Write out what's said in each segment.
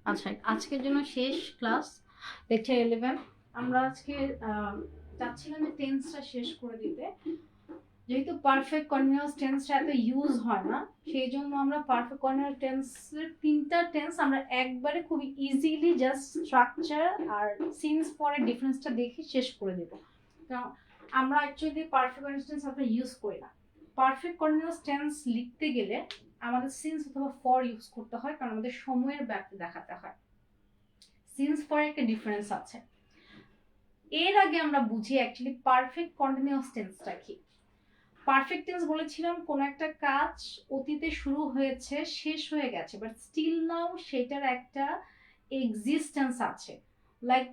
আচ্ছা, আজকের জন্য শেষ ক্লাস লেকচার 11। আমরা আজকে চাচ্ছিলাম যে টেন্সটা শেষ করে দিতে। যেহেতু পারফেক্ট কন্টিনিউয়াস টেন্সটা এত ইউজ হয় না, সেই জন্য আমরা পারফেক্ট কন্টিনিউয়াস টেন্সের তিনটা টেন্স আমরা একবারে খুব ইজিলি জাস্ট স্ট্রাকচার আর সিন্স পরে ডিফারেন্সটা দেখে শেষ করে দেব। কারণ আমরা অ্যাকচুয়ালি পারফেক্ট কন্টিনিউয়াস টেন্স আমরা ইউজ করি না। পারফেক্ট কন্টিনিউয়াস টেন্স লিখতে গেলে আমাদের সিন্স অথবা ফর ইউজ করতে হয়, কারণ আমাদের সময়ের ব্যাপ্তি দেখাতে হয়। সিন্স ফর একটা ডিফারেন্স আছে। এর আগে আমরা বুঝি অ্যাকচুয়ালি পারফেক্ট কন্টিনিউয়াস টেন্সটা কি। পারফেক্ট টেন্স বলেছিলাম কোন একটা কাজ অতীতে শুরু হয়েছে, শেষ হয়ে গেছে, বাট স্টিল নাও সেটার একটা এক্সিস্টেন্স আছে। লাইক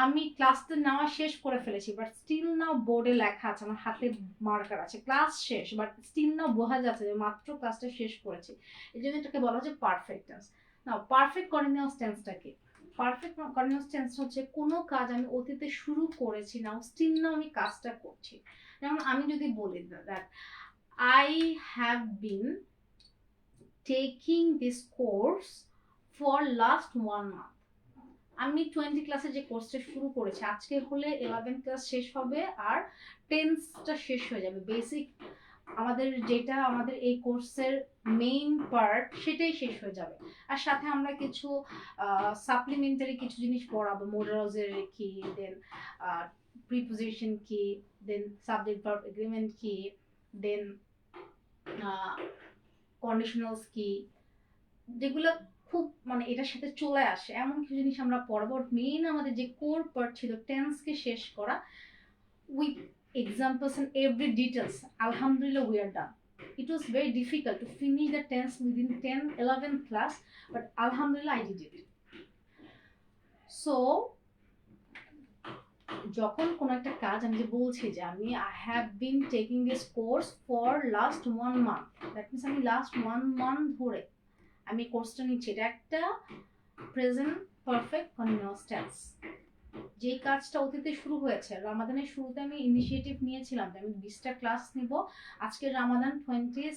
আমি ক্লাসটা নেওয়া শেষ করে ফেলেছি, বাট স্টিল নাও বোর্ডে লেখা আছে, আমার হাতে মার্কার আছে, ক্লাস শেষ, বাট স্টিল নাও বোঝা যাচ্ছে যে মাত্র ক্লাসটা শেষ করেছি। এই জন্য এটাকে বলা হচ্ছে পারফেক্ট টেন্স। নাও পারফেক্ট কন্টিনিউয়াস টেন্সটা কি? পারফেক্ট কন্টিনিউয়াস টেন্স হচ্ছে কোনো কাজ আমি অতীতে শুরু করেছি, নাও স্টিল নাও আমি কাজটা করছি। যেমন আমি যদি বলি that I have been taking this course for last 1 month. আমি 20 ক্লাসে যে কোর্সটা শুরু করেছি, আজকে হলে 11 ক্লাস শেষ হবে আর টেন্সটা শেষ হয়ে যাবে। বেসিক আমাদের যেটা আমাদের এই কোর্সের মেইন পার্ট সেটাই শেষ হয়ে যাবে। আর সাথে আমরা কিছু সাপ্লিমেন্টারি কিছু জিনিস পড়াবো, মোডালজের কি, দেন প্রিপোজিশন কি, দেন সাবজেক্ট ভার্ব এগ্রিমেন্ট কি, দেন কন্ডিশনালস কি, যেগুলো খুব মানে এটার সাথে চলে আসে এমন কিছু জিনিস আমরা পড়াবো। মেইন আমাদের যে কোর পার্ট ছিল টেন্সকে শেষ করা with examples and every details. Alhamdulillah, we are done. It was very difficult to finish the tense within 10-11 class, but Alhamdulillah I did it. So যখন কোন একটা কাজ আমি যে বলছি যে আমি I have been taking this course for last 1 month, that means আমি last 1 month ধরে আমি কোর্সটা নিচ্ছি। এটা একটা প্রেজেন্ট পারফেক্ট কন্টিনিউয়াস টেন্স। যে কাজটা অতীতে শুরু হয়েছে, রামাদানের শুরুতে আমি ইনিশিয়েটিভ নিয়েছিলাম যে আমি 20টা ক্লাস নিব। আজকে রামাদান 26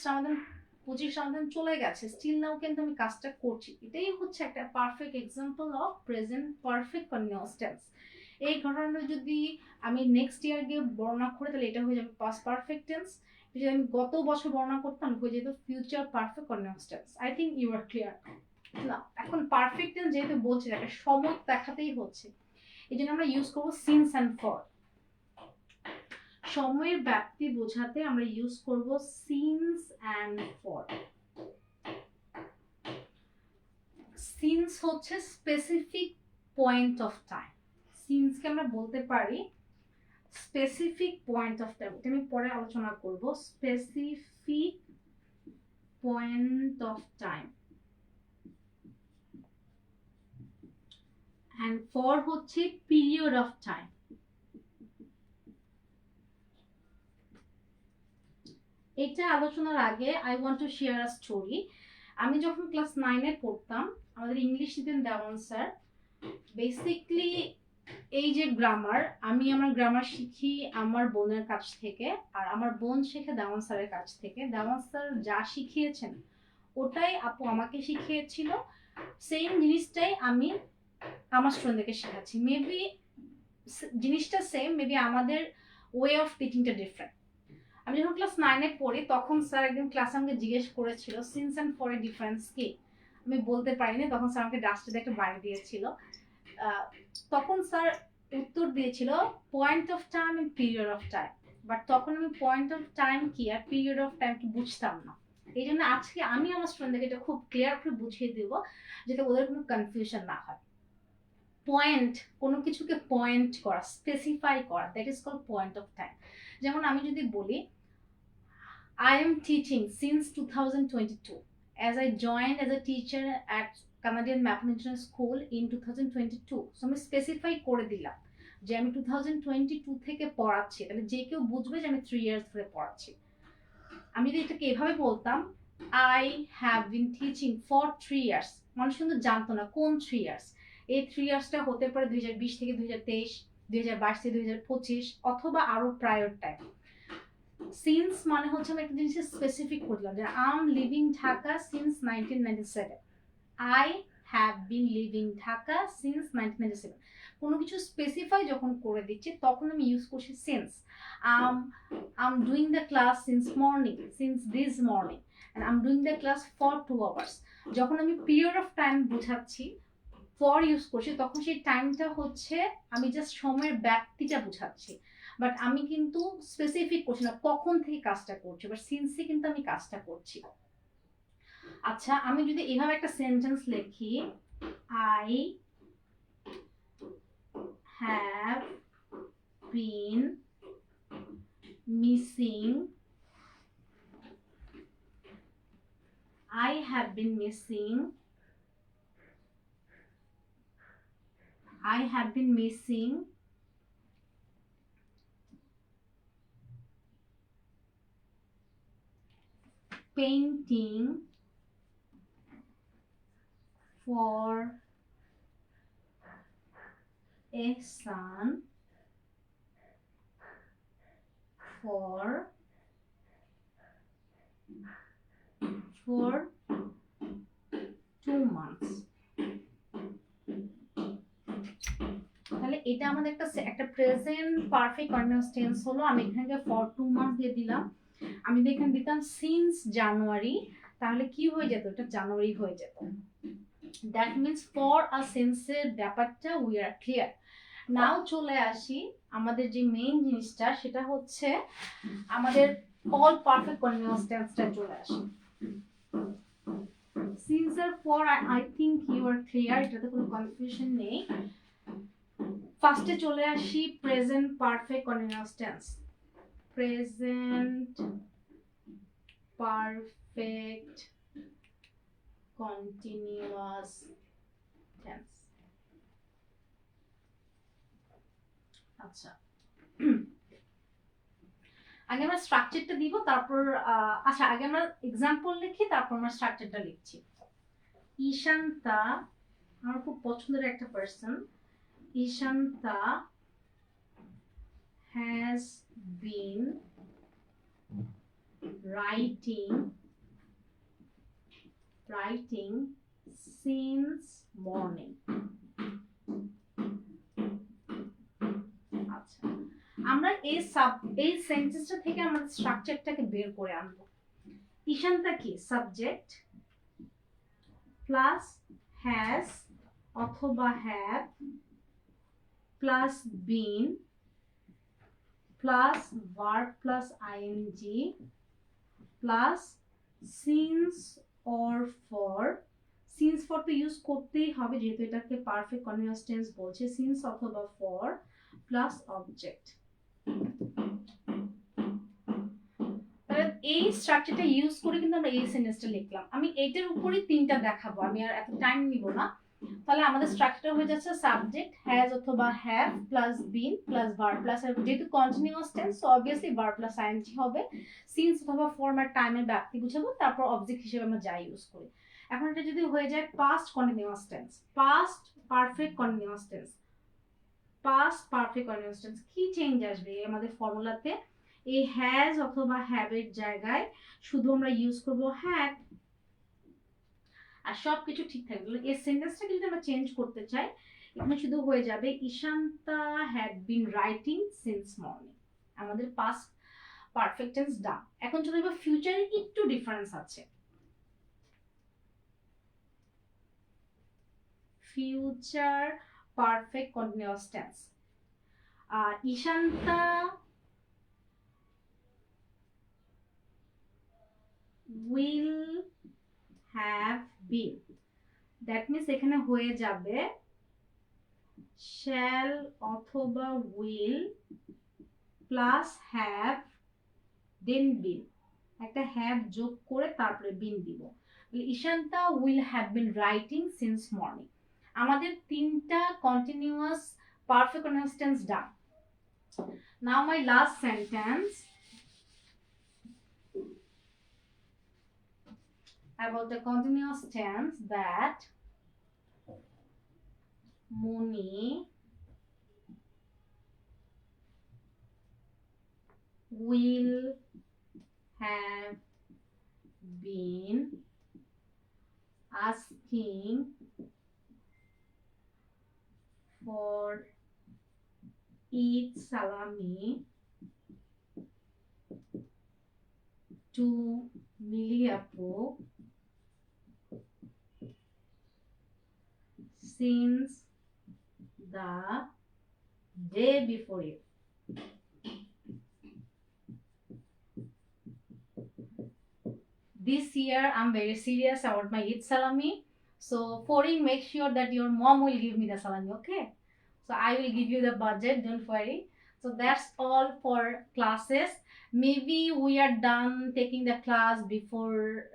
রামাদান, 25 রামাদান চলে গেছে, স্টিল নাও কিন্তু আমি কাজটা করছি। এটাই হচ্ছে একটা perfect example of present perfect continuous tense. এই ঘটনাটা যদি আমি নেক্সট ইয়ার গিয়ে বর্ণনা করে, তাহলে এটা হয়ে যাবে পাস্ট পারফেক্ট টেন্স। যদি আমি গত বছর বর্ণনা করতাম হয়ে যেত future perfect continuous tense. I think you are clear না। এখন পারফেক্ট টেন্স যেহেতু বলছি একটা সময় দেখাতেই হচ্ছে, এই জন্য আমরা ইউজ করবো সিন্স অ্যান্ড ফর। সময়ের ব্যাপ্তি বোঝাতে আমরা ইউজ করব সিন্স অ্যান্ড ফর। সিন্স হচ্ছে স্পেসিফিক পয়েন্ট অফ টাইম। সিন্সকে আমরা বলতে পারি স্পেসিফিক পয়েন্ট অফ টাইম, এটা আমি পরে আলোচনা করব। Specific point of time. and for হচ্ছে period of time। এটা আলোচনার আগে I want to share a story. আমি যখন ক্লাস 9-এ পড়তাম, আমাদের ইংলিশ দিতেন দেওয়ান স্যার। বেসিকলি এই যে গ্রামার, আমি আমার গ্রামার শিখি আমার বোনের কাছ থেকে, আর আমার বোন শেখে দেওয়ান স্যারের কাছ থেকে। দেওয়ান স্যার যা শিখিয়েছেন ওটাই আপু আমাকে শিখিয়েছিল, সেম জিনিসটাই আমি আমার স্টুডেন্টদেরকে শেখাচ্ছি। মেবি জিনিসটা সেম, মেবি আমাদের ওয়ে অফ টিচিংটা ডিফারেন্ট। আমি যখন ক্লাস 9-এ পড়ি তখন স্যার একদিন ক্লাসে আমাকে জিজ্ঞেস করেছিল সিন্স অ্যান্ড ফর এর ডিফারেন্স কি। আমি বলতে পারিনি, তখন স্যার আমাকে ডাস্টে দিয়ে একটা বাড়ি দিয়েছিল। তখন স্যার উত্তর দিয়েছিল point of time and period of time. But তখন আমি পয়েন্ট অফ টাইম কি আর পিরিয়ড অফ টাইম কি বুঝতাম না। এই জন্য আজকে আমি আমার স্টুডেন্টদেরকে এটা খুব ক্লিয়ার করে বুঝিয়ে দেবো যাতে ওদের কোনো কনফিউশন না হয়। পয়েন্ট, কোনো কিছুকে পয়েন্ট করা, স্পেসিফাই করা, that is called point of time. যেমন আমি যদি বলি I am teaching since 2022 as I joined as a teacher at Canadian Mathematics School in 2022. So আমি স্পেসিফাই করে দিলাম যে আমি 2022 থেকে পড়াচ্ছি, তাহলে যে কেউ বুঝবে যে আমি 3 ইয়ার্স ধরে পড়াচ্ছি। আমি যদি এটাকে এভাবে বলতাম I have been teaching for 3 years, মানুষ কিন্তু জানতো না কোন 3 ইয়ার্স। এই 3 ইয়ার্সটা হতে পারে 2020 থেকে 2023, 2022 থেকে 2025, অথবা আরো প্রায়র টাইম। সিন্স মানে হচ্ছে আমি একটা জিনিস স্পেসিফিক করলাম যে I am living Dhaka since 1997, I have been living Dhaka since 1997। কোনো কিছু স্পেসিফাই যখন করে দিচ্ছি তখন আমি ইউজ করছি since. I'm doing the class since morning, since this morning, and I'm doing the class for 2 hours. যখন আমি পিরিয়ড অফ টাইম বোঝাচ্ছি, ফর ইউজ করছি, তখন সেই টাইমটা হচ্ছে আমি জাস্ট সময়ের ব্যাপ্তিটা বোঝাচ্ছি, বাট আমি কিন্তু স্পেসিফিক করছি না কখন থেকে কাজটা করছি, বাট সিন্সে কিন্তু আমি কাজটা করছি। আচ্ছা, আমি যদি এভাবে একটা সেন্টেন্স লিখি, I have been missing, I have been missing, I have been missing painting for a son for 2 months। তাহলে এটা আমাদের একটা প্রেজেন্ট পারফেক্ট কন্টিনিউয়াস টেন্স হলো। আমি এখানে ফর 2 মান্থস দিয়ে দিলাম। আমি যদি এখানে দিতাম সিন্স জানুয়ারি, তাহলে কি হয়ে যেত, এটা জানুয়ারি হয়ে যেত। দ্যাট মিন্স ফর আ সেন্সের ব্যাপারটা উই আর ক্লিয়ার। নাও চলে আসি আমাদের যে মেইন জিনিসটা, সেটা হচ্ছে আমাদের অল পারফেক্ট কন্টিনিউয়াস টেন্সটা চলে আসি। সিন্স এর পর I think you are clear, এটাতে কোনো কনফিউশন নেই। ফার্স্টে চলে আসি present perfect continuous tense. Present perfect continuous tense. আচ্ছা, আগে আমরা স্ট্রাকচারটা দিব, তারপর আচ্ছা আগে আমরা এক্সাম্পল লিখি, তারপর আমরা স্ট্রাকচারটা লিখছি। ঈশান্তা আমার খুব পছন্দের একটা person. ঈশান্তা has been writing since morning। আচ্ছা, আমরা এই সেন্টেন্সটা থেকে আমরা স্ট্রাকচারটাকে বের করে আনবো। ঈশান্তা কি সাবজেক্ট প্লাস হ্যাজ অথবা have plus been plus verb plus ING plus since or for. Since for তো ইউজ করতেই হবে যেহেতু এটাকে পারফেক্ট কন্টিনিউয়াস টেন্স বলছে। সিন্স অথবা ফর প্লাস অবজেক্ট। এই স্ট্রাকচারটা ইউজ করে কিন্তু আমরা এই সেন্টেন্সটা লিখলাম। আমি এইটার উপরই তিনটা দেখাবো, আমি আর এত টাইম নিব না। তাহলে আমাদের স্ট্রাকচার হয়ে যাচ্ছে সাবজেক্ট হ্যাজ অথবা have plus been plus verb plus, যেহেতু continuous tense so obviously verb plus I N G হবে। সিন্স অথবা ফর্ম আর টাইমের ব্যাপ্তি বুঝাবো, তারপর অবজেক্ট হিসেবে আমরা যাই ইউজ করি। এখন এটা যদি হয়ে যায় past continuous tense, past perfect continuous tense, past perfect continuous tense, কি চেঞ্জ আসবে আমাদের ফর্মুলাতে? এই হ্যাজ অথবা হ্যাভ এর জায়গায় শুধু আমরা ইউজ করব হ্যাড, আর সবকিছু ঠিক থাকবে। এই সেন্টেন্সটাকে যদি আমরা চেঞ্জ করতে চাই, এখানে শুধু হয়ে যাবে Ishanta had been writing since morning. আমাদের পাস্ট পারফেক্ট টেন্স ডান। এখন চলে যাবে ফিউচারে, একটু ডিফারেন্স আছে। Future perfect continuous tense, Ishanta will have been, that means এখানে হয়ে যাবে shall অথবা will plus have then been, একটা have যোগ করে তারপরে been দিব। ঈশান্তা will have been writing since morning। আমাদের তিনটা continuous perfect continuous tense done. Now my last sentence about the continuous tense, that Moni will have been asking for Eid salami to Mili Apu since the day before it. This year I'm very serious about my Eid salami. So foreign, make sure that your mom will give me the salami, okay? So I will give you the budget, don't worry. So that's all for classes. Maybe we are done taking the class before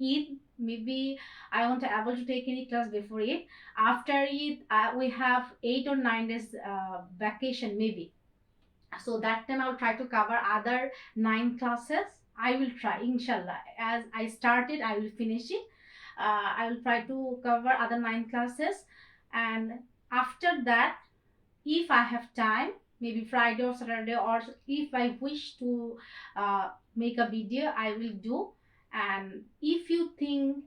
Eid. Maybe I won't able to take any class before Eid. After Eid, we have 8 or 9 days vacation maybe. So that time I'll try to cover other 9 classes. I will try, inshallah. As I started, I will finish it. I will try to cover other 9 classes, and after that, if I have time, maybe Friday or Saturday, or if I wish to make a video, I will do. And if you think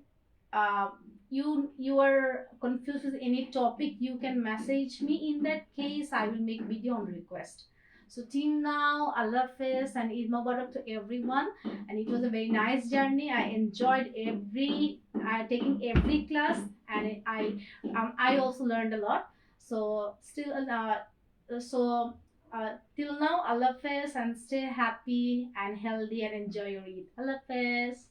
uh, you are confused with any topic, you can message me. In that case, I will make video on request. So till now, Allah Hafiz and Eid Mubarak to everyone. And it was a very nice journey. I enjoyed taking every class, and I also learned a lot. So still, till now, Allah Hafiz, and stay happy and healthy and enjoy your Eid. Allah Hafiz.